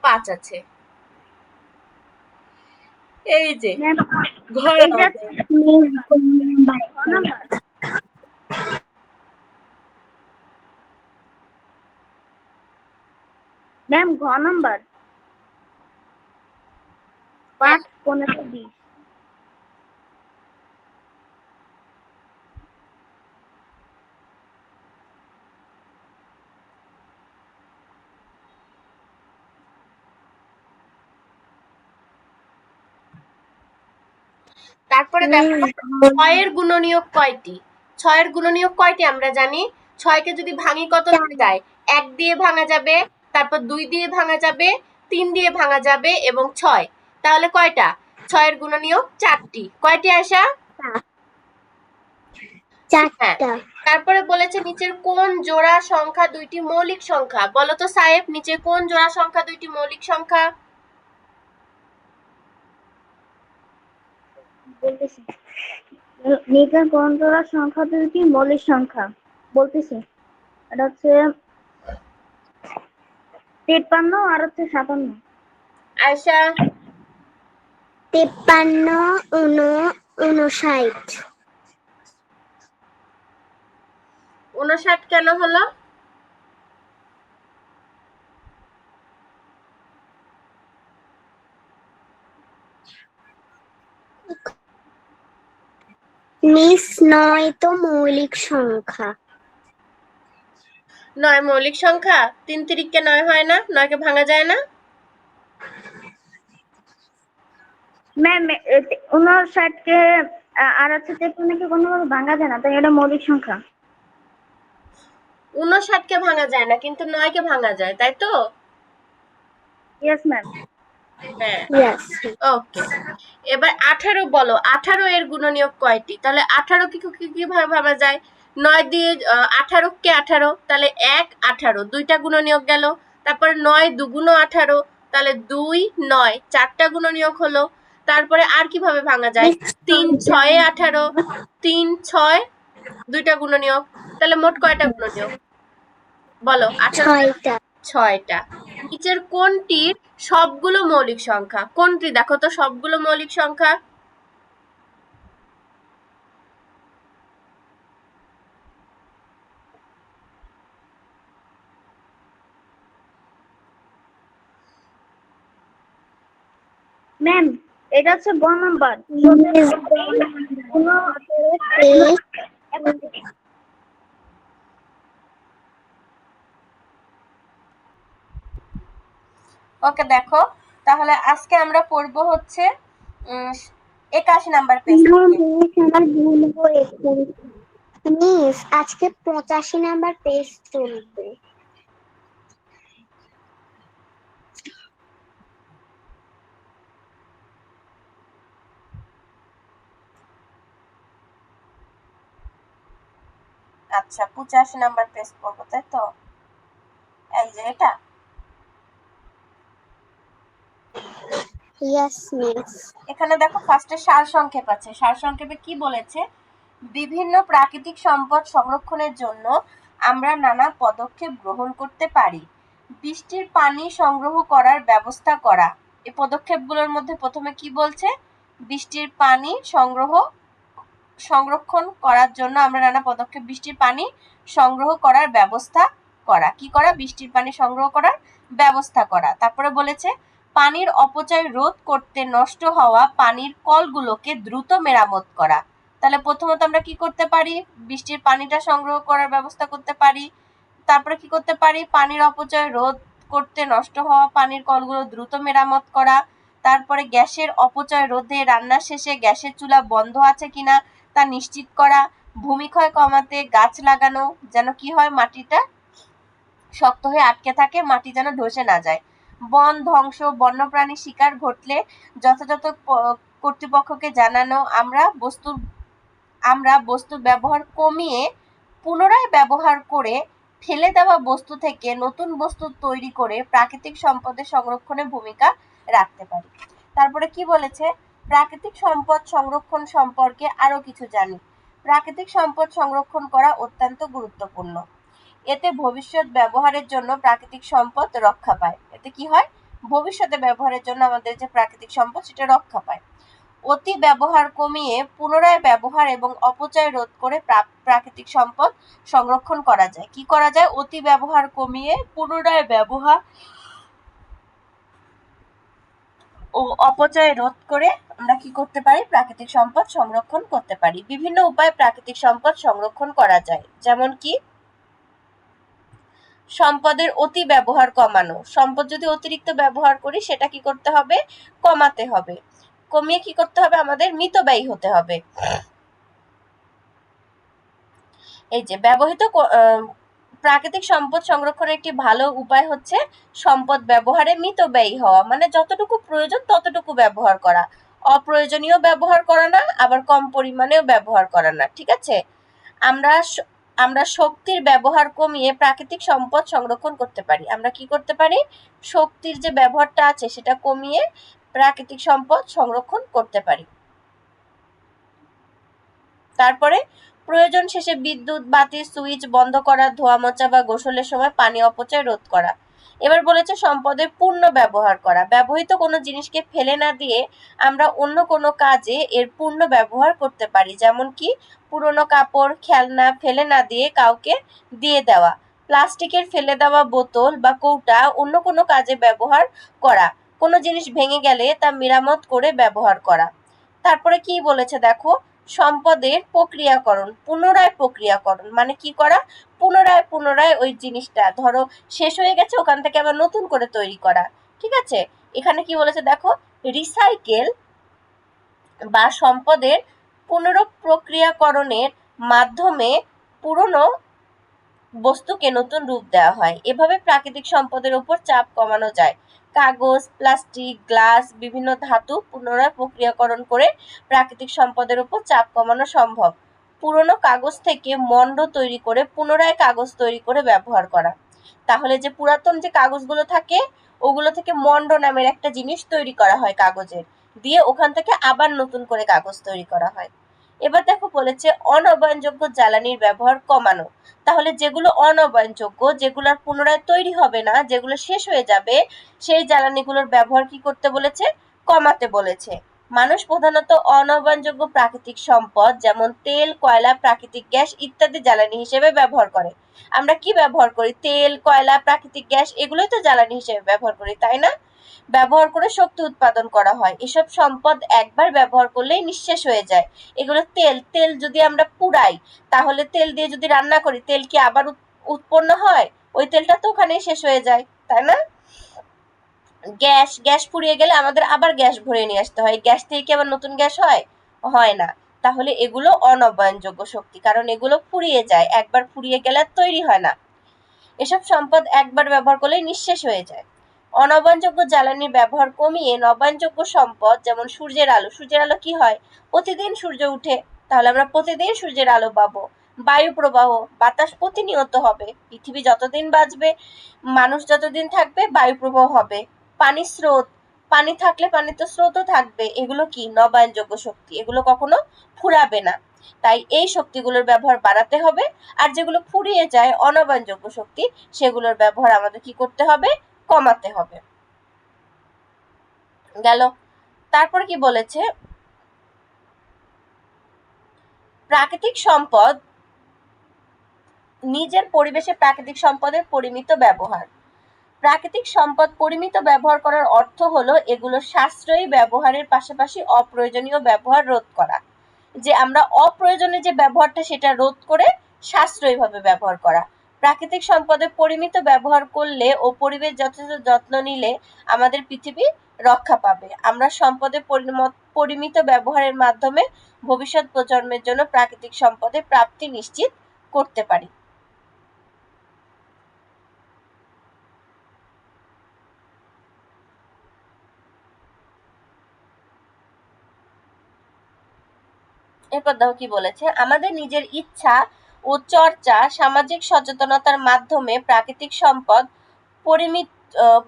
5 আছে। এই যে ঘ ম্যাম ঘ নাম্বার 5, 15, 20। তারপরে দেখো 6 এর গুণনীয়ক কয়টি? 6 এর গুণনীয়ক কয়টি আমরা জানি। 6 কে যদি ভাঙি কত যায়? 1 দিয়ে ভাঙা যাবে, তারপর 2 দিয়ে ভাঙা যাবে, 3 দিয়ে ভাঙা যাবে এবং 6। তাহলে কয়টা? 6 এর গুণনীয়ক 4টি। কয়টি আয়শা? 4টা। তারপরে বলেছে নিচের কোন জোড়া সংখ্যা দুইটি মৌলিক সংখ্যা? বলো তো সাহেব, নিচের কোন জোড়া সংখ্যা দুইটি মৌলিক সংখ্যা? বলতেছি নিচের কোন জোড়া সংখ্যা দুইটি মৌলিক সংখ্যা? বলতেছি এটা হচ্ছে 53 আর হচ্ছে 57। আয়শা? 53, 59। 59 কেন হলো? মিস 9 তো মৌলিক সংখ্যা। 9 মৌলিক সংখ্যা? 3 তিরিককে 9 হয় না? 9 কে ভাঙা যায় না? ম্যাম 59 কে আর হচ্ছে 53 কে কোনোভাবে ভাঙা যায় না, তাই এটা মৌলিক সংখ্যা। 59 কে ভাঙা যায় না, কিন্তু 9 কে ভাঙা যায়, তাই তো? Yes ma'am. হ্যাঁ, ইয়েস। ওকে। এবার 18 বলো, 18 এর গুণনীয়ক কয়টি? তাহলে 18 কিভাবে ভাবা যায়? 9 দিয়ে 18 কে 18, তাহলে 1 18, দুইটা গুণনীয়ক গেল। তারপরে 9 দুগুণ 18, তাহলে 2 9, চারটা গুণনীয়ক হলো। তারপরে আর কিভাবে ভাঙা যায়? 3 6 18, 3 6, দুইটা গুণনীয়ক। তাহলে মোট কয়টা গুণনীয়ক বলো? 18 6টা। নিচের কোনটির সবগুলো মৌলিক সংখ্যা? কোনটি দেখো তো সবগুলো মৌলিক সংখ্যা? ম্যাম এটা হচ্ছে গ নাম্বার। ওকে, দেখো তাহলে আজকে আমরা পড়বো হচ্ছে 81 নাম্বার পেজ। মিস আজকে 85 নাম্বার পেজ চলবে। আচ্ছা, 85 নাম্বার পেজ পড়বো, তাই তো? এই যে এটা। Yes miss. এখানে দেখো ফার্স্টে সারসংক্ষেপ আছে। সারসংক্ষেপে কি বলেছে? বিভিন্ন প্রাকৃতিক সম্পদ সংরক্ষণের জন্য আমরা নানা পদক্ষেপ গ্রহণ করতে পারি। বৃষ্টির পানি সংগ্রহ করার ব্যবস্থা করা। এই পদক্ষেপগুলোর মধ্যে প্রথমে কি বলছে? বৃষ্টির পানি সংরক্ষণ করার জন্য আমরা নানা পদক্ষেপ, বৃষ্টির পানি সংগ্রহ করার ব্যবস্থা করা। কি করা? বৃষ্টির পানি সংগ্রহ করার ব্যবস্থা করা। তারপরে বলেছে পানির অপচয় রোধ করতে নষ্ট হওয়া পানির কলগুলোকে দ্রুত মেরামত করা। তাহলে প্রথমত আমরা কি করতে পারি? বৃষ্টির পানিটা সংগ্রহ করার ব্যবস্থা করতে পারি। তারপরে কি করতে পারি? পানির অপচয় রোধ করতে নষ্ট হওয়া পানির কলগুলো দ্রুত মেরামত করা। তারপরে গ্যাসের অপচয় রোধে রান্নার শেষে গ্যাসের চুলা বন্ধ আছে কিনা তা নিশ্চিত করা। ভূমিক্ষয় কমাতে গাছ লাগানো, যেন কি হয়? মাটিটা শক্ত হয়ে আটকে থাকে, মাটি যেন ধসে না যায়। বন ধ্বংস, বন্যপ্রাণী শিকার ঘটলে যথাযথ কর্তৃপক্ষকে জানানো। আমরা বস্তুর ব্যবহার কমিয়ে পুনরায় ব্যবহার করে ফেলে দেওয়া বস্তু থেকে নতুন বস্তু তৈরি করে প্রাকৃতিক সম্পদের সংরক্ষণে ভূমিকা রাখতে পারি। তারপরে কি বলেছে? প্রাকৃতিক সম্পদ সংরক্ষণ সম্পর্কে আরো কিছু জানি। প্রাকৃতিক সম্পদ সংরক্ষণ করা অত্যন্ত গুরুত্বপূর্ণ। এতে ভবিষ্যৎ ব্যবহারের জন্য প্রাকৃতিক সম্পদ রক্ষা পায়। এতে কি হয়? ভবিষ্যতে ব্যবহারের জন্য আমাদের যে প্রাকৃতিক সম্পদ সেটা রক্ষা পায়। অতি ব্যবহার কমিয়ে পুনরায় ব্যবহার এবং অপচয় রোধ করে প্রাকৃতিক সম্পদ সংরক্ষণ করা যায়। কি করা যায়? অতি ব্যবহার কমিয়ে পুনরায় ব্যবহার ও অপচয় রোধ করে আমরা কি করতে পারি? প্রাকৃতিক সম্পদ সংরক্ষণ করতে পারি। বিভিন্ন উপায়ে প্রাকৃতিক সম্পদ সংরক্ষণ করা যায়, যেমন কি সম্পদের অতি ব্যবহার কমানো। সম্পদ যদি অতিরিক্ত ব্যবহার করি সেটা কি করতে হবে? কমাতে হবে। কমিয়ে কি করতে হবে? আমাদের মিতব্যয়ী হতে হবে। এই যে ব্যবহৃত প্রাকৃতিক সম্পদ সংরক্ষণের একটি ভালো উপায় হচ্ছে সম্পদ ব্যবহারে মিতব্যয়ী হওয়া, মানে যতটুকু প্রয়োজন ততটুকু ব্যবহার করা, অপ্রয়োজনীয় ব্যবহার করা না, আবার কম পরিমাণেও ব্যবহার করা না। ঠিক আছে? আমরা আমরা শক্তির ব্যবহার কমিয়ে প্রাকৃতিক সম্পদ সংরক্ষণ করতে পারি। আমরা কি করতে পারি? শক্তির যে ব্যবহারটা আছে সেটা কমিয়ে প্রাকৃতিক সম্পদ সংরক্ষণ করতে পারি। তারপরে প্রয়োজন শেষে বিদ্যুৎ বাতির সুইচ বন্ধ করা, ধোয়া মোছা বা গোসলের সময় পানি অপচয় রোধ করা। এবার বলেছে সম্পদের পূর্ণ ব্যবহার করা। ব্যবহৃত কোনো জিনিসকে ফেলে না দিয়ে আমরা অন্য কোনো কাজে এর পূর্ণ ব্যবহার করতে পারি, যেমন কি পুরনো কাপড়, খেলনা ফেলে না দিয়ে কাউকে দিয়ে দেওয়া, প্লাস্টিকের ফেলে দেওয়া বোতল বা কৌটা অন্য কোনো কাজে ব্যবহার করা, কোনো জিনিস ভেঙে গেলে তা মেরামত করে ব্যবহার করা। তারপরে কি বলেছে দেখো, সম্পদের প্রক্রিয়াকরণ, পুনরায় প্রক্রিয়াকরণ মানে কি করা? পুনরায় পুনরায় ওই জিনিসটা ধরো শেষ হয়ে গেছে, ওখান থেকে আবার নতুন করে তৈরি করা। ঠিক আছে? এখানে কি বলেছে দেখো, রিসাইকেল বা সম্পদের পুনঃপ্রক্রিয়াকরণের মাধ্যমে পুরনো বস্তুকে নতুন রূপ দেওয়া হয়। এভাবে প্রাকৃতিক সম্পদের উপর চাপ কমানো যায়। কাগজ, প্লাস্টিক, গ্লাস, বিভিন্ন ধাতু পুনরায় প্রক্রিয়াকরণ করে প্রাকৃতিক সম্পদের উপর চাপ কমানো সম্ভব। পুরনো কাগজ থেকে মণ্ড তৈরি করে পুনরায় কাগজ তৈরি করে ব্যবহার করা। তাহলে যে পুরাতন যে কাগজগুলো থাকে ওগুলো থেকে মণ্ড নামের একটা জিনিস তৈরি করা হয় কাগজের, দিয়ে ওখান থেকে আবার নতুন করে কাগজ তৈরি করা হয়। এবার দেখো বলেছে অনবায়নযোগ্য জ্বালানির ব্যবহার কমানো। তাহলে যেগুলো অনবায়নযোগ্য, যেগুলো আর পুনরায় তৈরি হবে না, যেগুলো শেষ হয়ে যাবে, সেই জ্বালানিগুলোর ব্যবহার কি করতে বলেছে? কমাতে বলেছে। মানুষ প্রধানত অনবায়নযোগ্য প্রাকৃতিক সম্পদ যেমন তেল, কয়লা, প্রাকৃতিক গ্যাস ইত্যাদি জ্বালানি হিসেবে ব্যবহার করে। আমরা কি ব্যবহার করি? তেল, কয়লা, প্রাকৃতিক গ্যাস এগুলোই তো জ্বালানি হিসেবে ব্যবহার করি, তাই না? ব্যবহার করে শক্তি উৎপাদন করা হয়। এসব সম্পদ একবার ব্যবহার করলেই নিঃশেষ হয়ে যায়। এগুলো তেল, তেল যদি আমরা পুড়াই, তাহলে তেল দিয়ে যদি রান্না করি, তেল কি আবার উৎপন্ন হয়? ওই তেলটা তো ওখানেই শেষ হয়ে যায়, তাই না? গ্যাস, গ্যাস ফুরিয়ে গেলে আমাদের আবার গ্যাস ভরে নিয়ে আসতে হয়। গ্যাস থেকে কি আবার নতুন গ্যাস হয়? হয় না। তাহলে এগুলো অনবায়নযোগ্য শক্তি, কারণ এগুলো ফুরিয়ে যায়, একবার ফুরিয়ে গেলে আর তৈরি হয় না। এসব সম্পদ একবার ব্যবহার করলেই নিঃশেষ হয়ে যায়। অনবায়নযোগ্য জ্বালানির ব্যবহার কমিয়ে নবায়নযোগ্য সম্পদ যেমন সূর্যের আলো। সূর্যের আলো কি হয়? প্রতিদিন সূর্য উঠে, তাহলে আমরা প্রতিদিন সূর্যের আলো পাবো। বায়ু প্রবাহ, বাতাস প্রতিনিয়ত হবে। পৃথিবী যতদিন বাঁচবে, মানুষ যতদিন থাকবে, বায়ু প্রবাহ হবে। পানির স্রোত, পানি থাকলে পানির তো স্রোতও থাকবে। এগুলো কি? নবায়নযোগ্য শক্তি, এগুলো কখনো ফুরাবে না। তাই এই শক্তিগুলোর ব্যবহার বাড়াতে হবে। আর যেগুলো ফুরিয়ে যায়, অনবায়নযোগ্য শক্তি, সেগুলোর ব্যবহার আমাদের কি করতে হবে? কমাতে হবে। গেল। তারপর কি বলেছে? প্রাকৃতিক সম্পদ, নিজের পরিবেশে প্রাকৃতিক সম্পদের পরিমিত ব্যবহার। প্রাকৃতিক সম্পদ পরিমিত ব্যবহার করার অর্থ হলো এগুলো সাশ্রয়ী ব্যবহারের পাশাপাশি অপ্রয়োজনীয় ব্যবহার রোধ করা। যে আমরা অপ্রয়োজনীয় যে ব্যবহারটা সেটা রোধ করে সাশ্রয়ীভাবে ব্যবহার করা। প্রাকৃতিক সম্পদের পরিমিত ব্যবহার করলে ও পরিবেশ যথেষ্ট যত্ন নিলে আমাদের পৃথিবী রক্ষা পাবে। আমরা সম্পদের পরিমিত ব্যবহারের মাধ্যমে ভবিষ্যৎ প্রজন্মের জন্য প্রাকৃতিক সম্পদের প্রাপ্তি নিশ্চিত করতে পারি। এরপর দেখো কি বলেছে, আমাদের নিজের ইচ্ছা ও চর্চা, সামাজিক সচেতনতার মাধ্যমে প্রাকৃতিক সম্পদ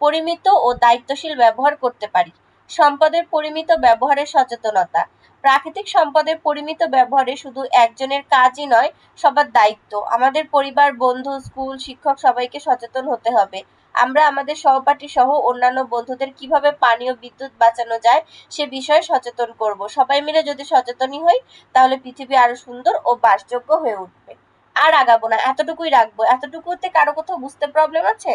পরিমিত ও দায়িত্বশীল ব্যবহার করতে পারি। সম্পদের পরিমিত ব্যবহারের সচেতনতা। প্রাকৃতিক সম্পদের পরিমিত ব্যবহারে শুধু একজনের কাজই নয়, সবার দায়িত্ব। আমাদের পরিবার, বন্ধু, স্কুল, শিক্ষক সবাইকে সচেতন হতে হবে। আমরা আমাদের সহপাঠী সহ অন্যান্য বন্ধুদের কিভাবে পানি ও বিদ্যুৎ বাঁচানো যায় সে বিষয়ে সচেতন করব। সবাই মিলে যদি সচেতনই হই তাহলে পৃথিবী আরো সুন্দর ও বাসযোগ্য হয়ে উঠবে। আর আগাবো না, এতটুকুই রাখবো। এতটুকুতে কারো কোথাও বুঝতে প্রবলেম আছে?